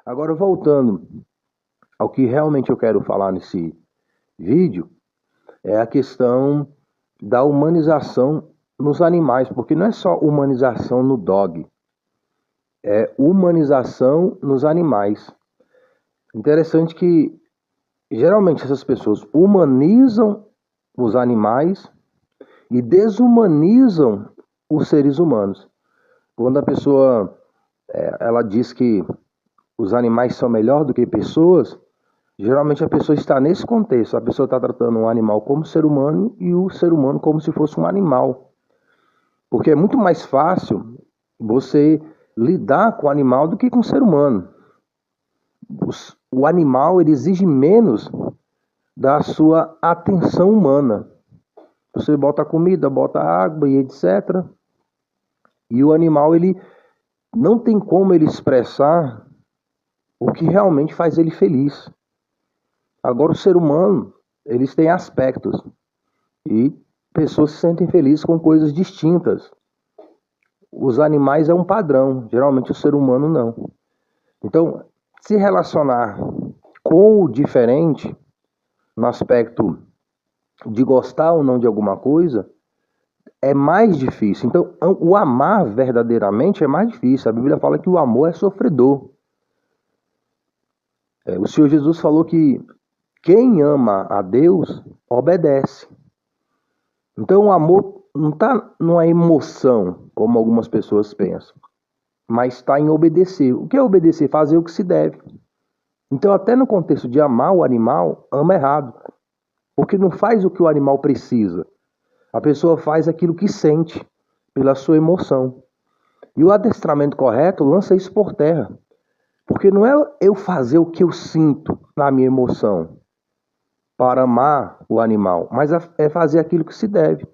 Agora, voltando ao que realmente eu quero falar nesse vídeo, é a questão da humanização nos animais, porque não é só humanização no dog, é humanização nos animais. Interessante que geralmente essas pessoas humanizam os animais e desumanizam os seres humanos. Quando a pessoa ela diz que os animais são melhor do que pessoas, geralmente a pessoa está nesse contexto. A pessoa está tratando um animal como ser humano e o ser humano como se fosse um animal. Porque é muito mais fácil você lidar com o animal do que com o ser humano. O animal ele exige menos da sua atenção humana. Você bota comida, bota água e etc. E o animal ele não tem como ele expressar o que realmente faz ele feliz. Agora o ser humano, eles têm aspectos e pessoas se sentem felizes com coisas distintas. Os animais é um padrão, geralmente o ser humano não. Então, se relacionar com o diferente, no aspecto de gostar ou não de alguma coisa, é mais difícil. Então, o amar verdadeiramente é mais difícil. A Bíblia fala que o amor é sofredor. O Senhor Jesus falou que quem ama a Deus, obedece. Então o amor não está numa emoção, como algumas pessoas pensam, mas está em obedecer. O que é obedecer? Fazer o que se deve. Então até no contexto de amar o animal, ama errado. Porque não faz o que o animal precisa. A pessoa faz aquilo que sente, pela sua emoção. E o adestramento correto lança isso por terra. Porque não é eu fazer o que eu sinto na minha emoção para amar o animal, mas é fazer aquilo que se deve.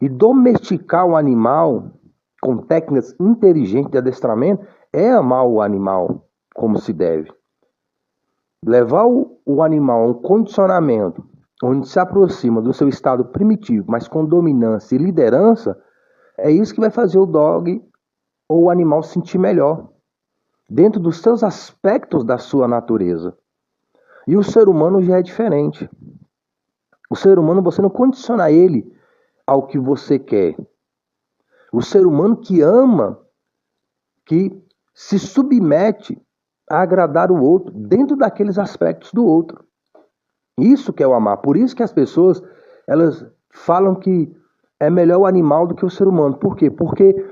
E domesticar o animal com técnicas inteligentes de adestramento é amar o animal como se deve. Levar o animal a um condicionamento onde se aproxima do seu estado primitivo, mas com dominância e liderança, é isso que vai fazer o dog ou o animal se sentir melhor, dentro dos seus aspectos da sua natureza. E o ser humano já é diferente. O ser humano, você não condiciona ele ao que você quer. O ser humano que ama, que se submete a agradar o outro, dentro daqueles aspectos do outro. Isso que é o amar. Por isso que as pessoas, elas falam que é melhor o animal do que o ser humano. Por quê? Porque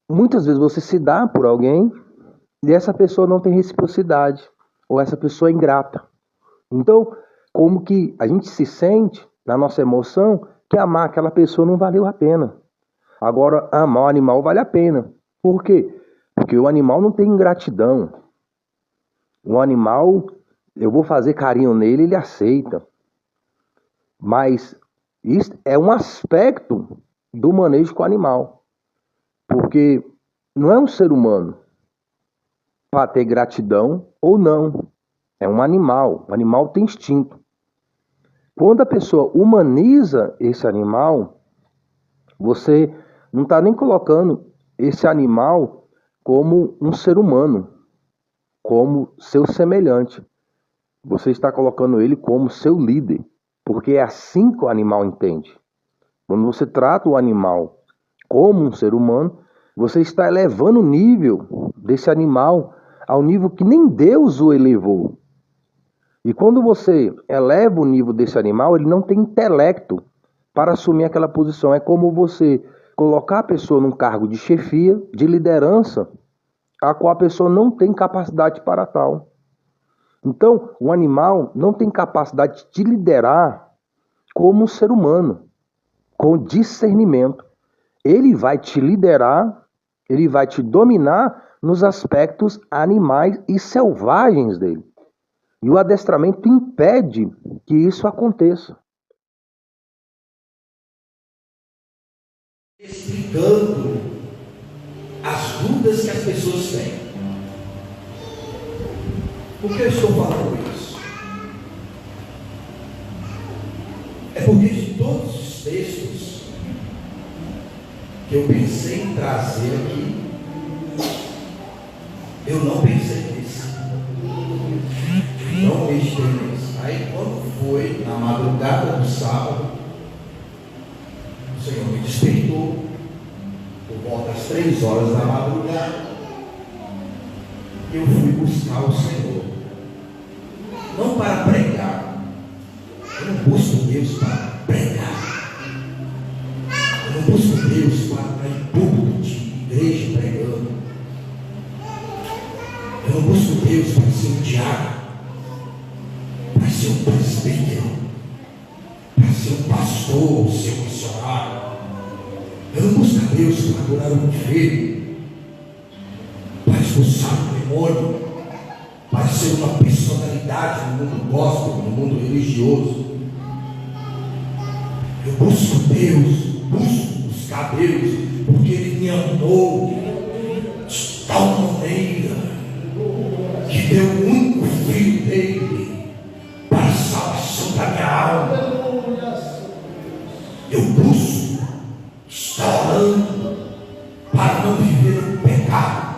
muitas vezes você se dá por alguém e essa pessoa não tem reciprocidade, ou essa pessoa é ingrata. Então, como que a gente se sente na nossa emoção que amar aquela pessoa não valeu a pena. Agora, amar o animal vale a pena. Por quê? Porque o animal não tem ingratidão. O animal, eu vou fazer carinho nele, ele aceita. Mas isso é um aspecto do manejo com o animal. Porque não é um ser humano para ter gratidão ou não. É um animal. O animal tem instinto. Quando a pessoa humaniza esse animal, você não está nem colocando esse animal como um ser humano, como seu semelhante. Você está colocando ele como seu líder, porque é assim que o animal entende. Quando você trata o animal como um ser humano, você está elevando o nível desse animal ao nível que nem Deus o elevou. E quando você eleva o nível desse animal, ele não tem intelecto para assumir aquela posição. É como você colocar a pessoa num cargo de chefia, de liderança, a qual a pessoa não tem capacidade para tal. Então, o animal não tem capacidade de liderar como um ser humano, com discernimento. Ele vai te liderar, ele vai te dominar nos aspectos animais e selvagens dele. E o adestramento impede que isso aconteça. Explicando as dúvidas que as pessoas têm. Por que eu estou falando isso? É porque de todos os textos que eu pensei em trazer aqui, eu não pensei nisso. madrugada do sábado, o Senhor me despertou por volta das 3 horas da madrugada. Eu fui buscar o Senhor, não para pregar. Eu não busco Deus para pregar. Eu não busco Deus para estar em público de igreja pregando. Eu não busco Deus para ser um diácono, para ser um presbítero, para ser um pastor, ser um missionário. Eu não busco a Deus para adorar um filho, para expulsar o demônio, para ser uma personalidade no mundo gospel, no mundo religioso. Eu busco Deus, busco buscar Deus, porque Ele me amou de tal maneira que deu o único filho dele para a salvação da minha alma. Eu busco estar orando para não viver no pecado,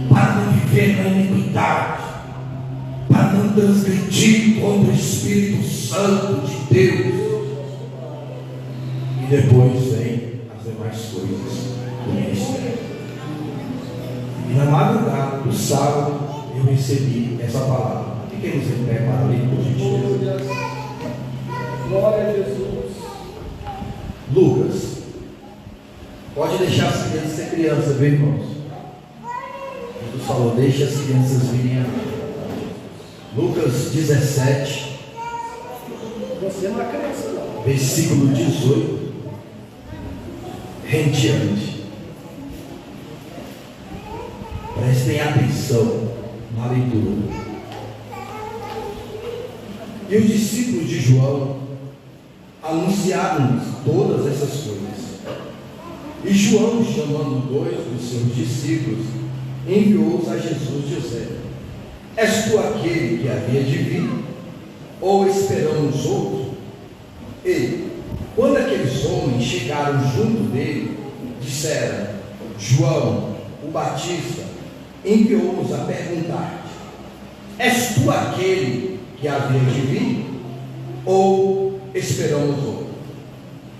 para não viver na iniquidade, para não transgredir contra o Espírito Santo de Deus. E depois vem as demais coisas do ministério. E na madrugada do sábado eu recebi essa palavra. Fiquemos em pé para ler, por gentileza. Glória a Jesus. Lucas, pode deixar as crianças ser criança, viu, irmãos? Jesus falou: deixa as crianças virem a mim. Lucas 17, Você não é criança, não. versículo 18 em diante. Prestem atenção na leitura. E os discípulos de João anunciaram-lhes todas essas coisas. E João, chamando 2 dos seus discípulos, enviou-os a Jesus, dizendo: és tu aquele que havia de vir, ou esperamos outro? E, quando aqueles homens chegaram junto dele, disseram: João, o Batista, enviou-nos a perguntar-te: és tu aquele que havia de vir, ou esperamos outro?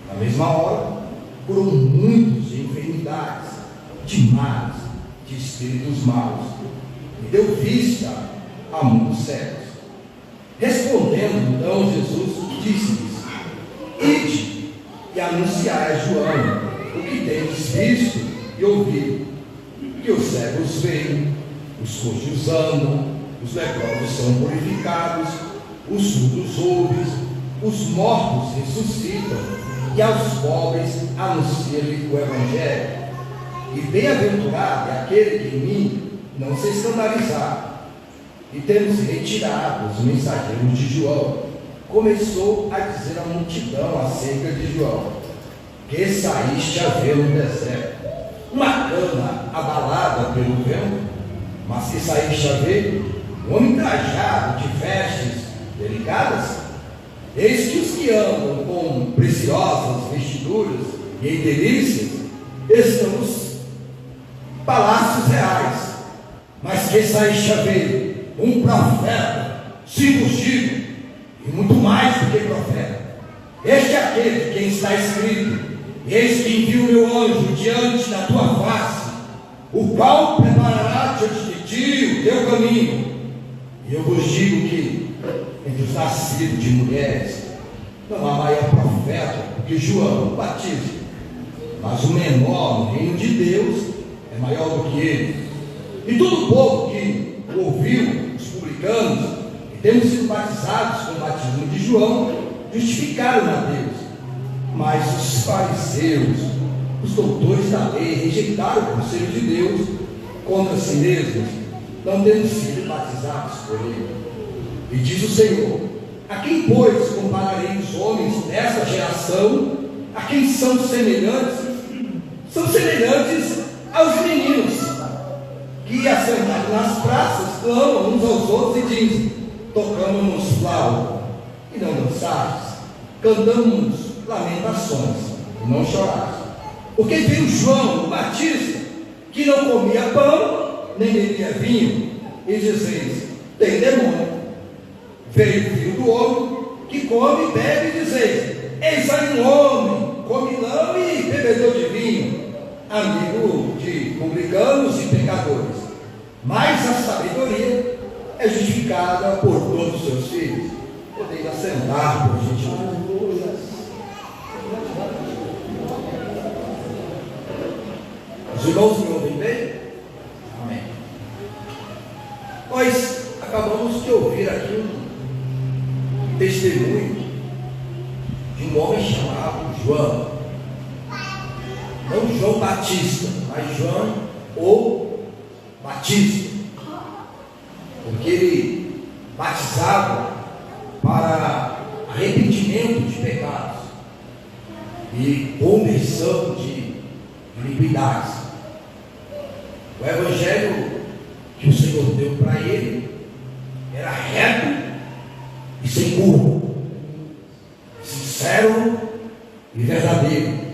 Na mesma hora, foram muitos de enfermidades, de males, de espíritos maus, e deu vista a muitos cegos. Respondendo então Jesus, disse-lhes: ide e anunciai a João o que tendes visto e ouvido, que os cegos veem, os coxos andam, os leprosos são purificados, os surdos ouvem, os mortos ressuscitam, e aos pobres anuncia-lhe o Evangelho. E bem-aventurado é aquele que em mim não se escandalizar. E tendo se retirado os mensageiros de João, começou a dizer à multidão acerca de João: que saíste a ver no deserto, uma cana abalada pelo vento, mas que saíste a ver um homem trajado de vestes delicadas? Eis que os que andam com preciosas vestiduras e em delícias estão nos palácios reais. Mas que saíste a ver um profeta cirúrgico, e muito mais do que profeta. Este é aquele de quem está escrito: eis que envio o meu anjo diante da tua face, o qual preparará diante de ti o teu caminho. E eu vos digo que entre os nascidos de mulheres não há maior profeta do que João Batista, mas o menor no reino de Deus é maior do que ele. E todo o povo que ouviu, os publicanos, que temos sido batizados com o batismo de João, justificaram a Deus. Mas os fariseus, os doutores da lei, rejeitaram o conselho de Deus contra si mesmos, não tendo sido batizados por ele. E diz o Senhor: a quem, pois, compararei os homens desta geração? A quem são semelhantes? São semelhantes aos meninos que, assentados nas praças, clamam uns aos outros e dizem: tocamos-nos flauta e não dançares, cantamos lamentações e não chorares. Porque veio João o Batista, que não comia pão nem bebia vinho, e dizeis: tem demônio. Veio o Filho do Homem, que come e bebe, e dizeis: eis aí um homem, comilão e bebedor de vinho, amigo de publicanos e pecadores. Mas a sabedoria é justificada por todos os seus filhos. Podeis assentar, por gentileza. Os irmãos me ouvem bem? Amém. Nós acabamos de ouvir aqui um testemunho de um homem chamado João. Não João Batista, mas João ou Batista, porque ele batizava para arrependimento de pecados e conversão de iniquidades. O evangelho que o Senhor deu para ele era reto e sem curva, sincero e verdadeiro.